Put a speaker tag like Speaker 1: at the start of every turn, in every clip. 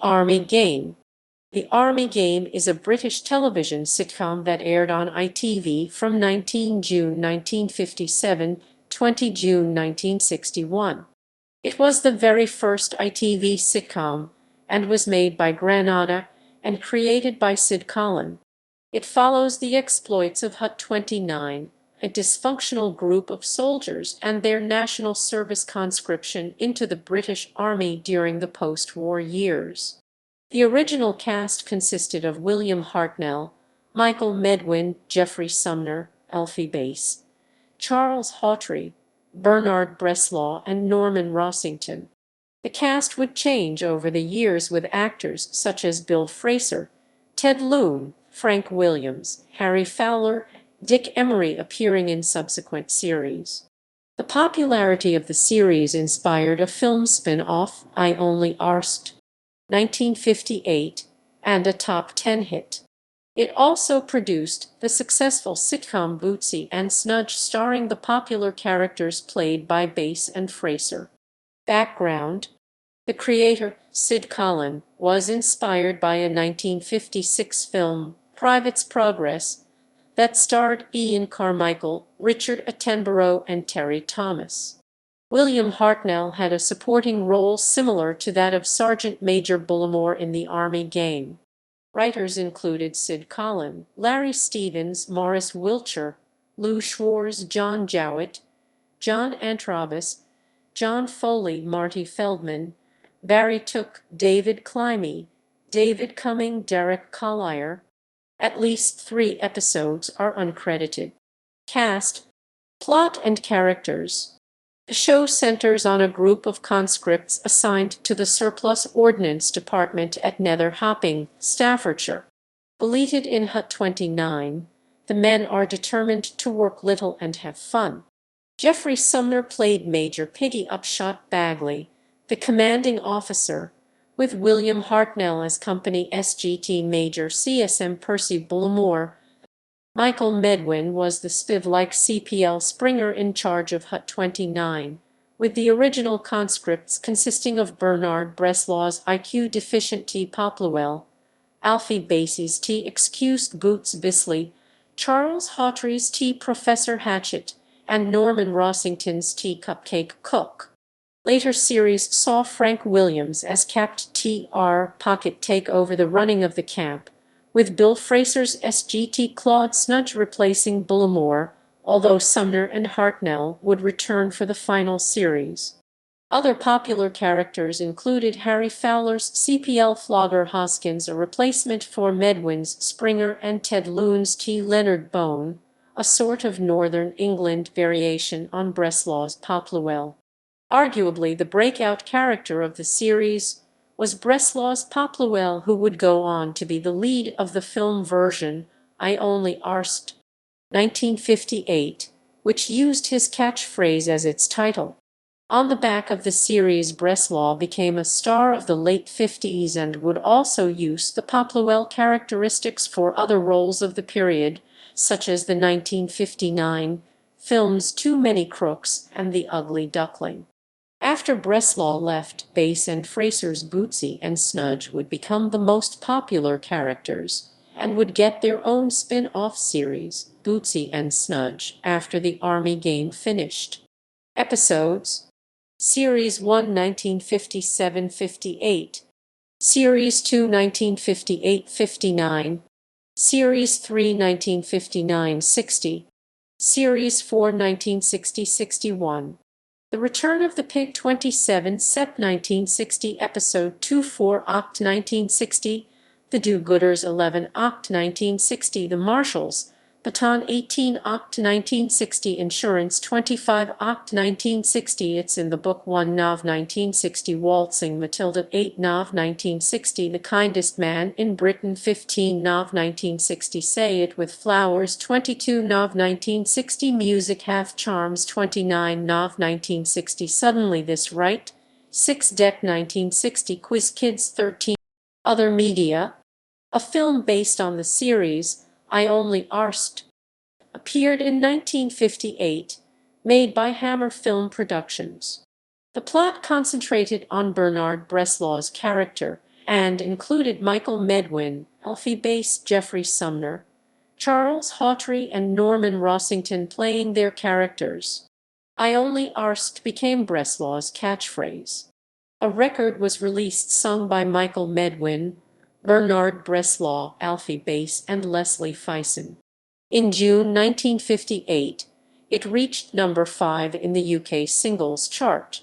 Speaker 1: Army Game. The Army Game is a British television sitcom that aired on ITV from 19 June 1957 to 20 June 1961. It was the very first ITV sitcom and was made by Granada and created by Sid Colin. It follows the exploits of Hut 29, a dysfunctional group of soldiers and their national service conscription into the British Army during the post-war years. The original cast consisted of William Hartnell, Michael Medwin, Geoffrey Sumner, Alfie Bass, Charles Hawtrey, Bernard Bresslaw and Norman Rossington. The cast would change over the years with actors such as Bill Fraser, Ted Lune, Frank Williams, Harry Fowler, Dick Emery appearing in subsequent series. The popularity of the series inspired a film spin-off, Only Arsked, 1958, and a top 10 hit. It also produced the successful sitcom Bootsie and Snudge starring the popular characters played by Bass and Fraser. Background: the creator, Sid Colin, was inspired by a 1956 film, Private's Progress, that starred Ian Carmichael, Richard Attenborough, and Terry Thomas. William Hartnell had a supporting role similar to that of Sergeant Major Bullimore in The Army Game. Writers included Sid Colin, Larry Stevens, Morris Wiltshire, Lou Schwartz, John Jowett, John Antrobus, John Foley, Marty Feldman, Barry Took, David Climie, David Cumming, Derek Collier. At least 3 episodes are uncredited. Cast, plot and characters. The show centers on a group of conscripts assigned to the Surplus Ordnance Department at Nether Hopping, Staffordshire. Billeted in Hut 29, the men are determined to work little and have fun. Geoffrey Sumner played Major Piggy Upshot Bagley, the commanding officer, with William Hartnell as Company SGT Major CSM Percy Bullimore. Michael Medwin was the spiv-like CPL Springer in charge of Hut 29, with the original conscripts consisting of Bernard Breslaw's IQ-deficient T. Popplewell, Alfie Bass's T. Excused Boots Bisley, Charles Hawtrey's T. Professor Hatchet, and Norman Rossington's T. Cupcake Cook. Later series saw Frank Williams as Capt. T.R. Pocket take over the running of the camp, with Bill Fraser's SGT Claude Snudge replacing Bullimore, although Sumner and Hartnell would return for the final series. Other popular characters included Harry Fowler's CPL Flogger Hoskins, a replacement for Medwin's Springer, and Ted Lune's T. Leonard Bone, a sort of Northern England variation on Breslaw's Popplewell. Arguably the breakout character of the series was Breslaw's Popplewell, who would go on to be the lead of the film version, I Only Arsked, 1958, which used his catchphrase as its title. On the back of the series, Bresslaw became a star of the late 50s and would also use the Popplewell characteristics for other roles of the period, such as the 1959 films Too Many Crooks and The Ugly Duckling. After Bresslaw left, Bass and Fraser's Bootsie and Snudge would become the most popular characters and would get their own spin-off series, Bootsie and Snudge, after the Army Game finished. Episodes: Series 1 1957-58, Series 2 1958-59, Series 3 1959-60, Series 4 1960-61. The Return of the Pig 27 Sep 1960, Episode 24 Oct 1960, The Do-Gooders 11 Oct 1960, The Marshals, Baton 18 Oct 1960, Insurance 25 Oct 1960, It's in the Book 1 Nov 1960, Waltzing Matilda 8 Nov 1960, The Kindest Man in Britain 15 Nov 1960, Say It With Flowers 22 Nov 1960, Music Half Charms 29 Nov 1960, Suddenly This Right 6 Dec 1960, Quiz Kids 13. Other media. A film based on the series, I Only Arsked, appeared in 1958, made by Hammer Film Productions. The plot concentrated on Bernard Breslaw's character and included Michael Medwin, Alfie Bass, Geoffrey Sumner, Charles Hawtrey, and Norman Rossington playing their characters. "I Only Arsked" became Breslaw's catchphrase. A record was released sung by Michael Medwin, Bernard Bresslaw, Alfie Bass, and Leslie Fison. In June 1958, it reached number 5 in the UK singles chart.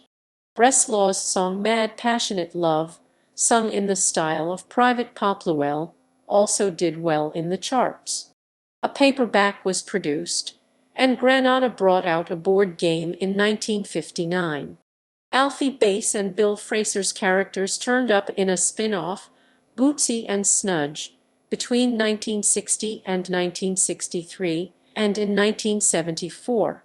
Speaker 1: Breslaw's song "Mad Passionate Love", sung in the style of Private Popplewell, also did well in the charts. A paperback was produced, and Granada brought out a board game in 1959. Alfie Bass and Bill Fraser's characters turned up in a spin-off, Bootsie and Snudge, between 1960 and 1963, and in 1974.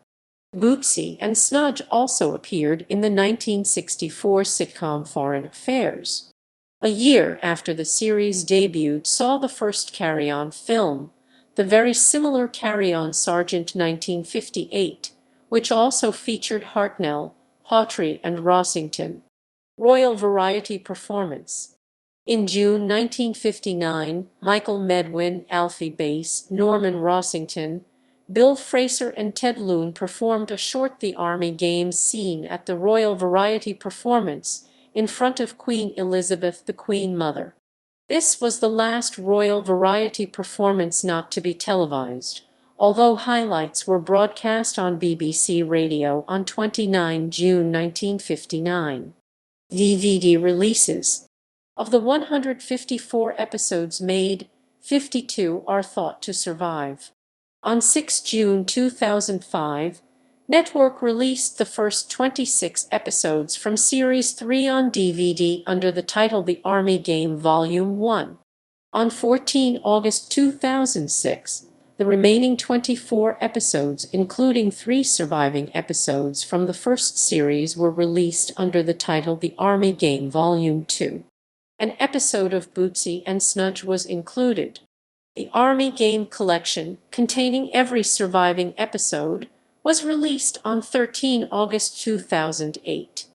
Speaker 1: Bootsie and Snudge also appeared in the 1964 sitcom Foreign Affairs. A year after the series debuted saw the first Carry On film, the very similar Carry On Sergeant 1958, which also featured Hartnell, Hawtrey, and Rossington. Royal Variety Performance. In June 1959, Michael Medwin, Alfie Bass, Norman Rossington, Bill Fraser, and Ted Lune performed a short The Army Games scene at the Royal Variety Performance in front of Queen Elizabeth, the Queen Mother. This was the last Royal Variety performance not to be televised, although highlights were broadcast on BBC Radio on 29 June 1959. DVD releases. Of the 154 episodes made, 52 are thought to survive. On 6 June 2005, Network released the first 26 episodes from Series 3 on DVD under the title The Army Game Volume 1. On 14 August 2006, the remaining 24 episodes, including 3 surviving episodes from the first series, were released under the title The Army Game Volume 2. An episode of Bootsie and Snudge was included. The Army Game Collection, containing every surviving episode, was released on 13 August 2008.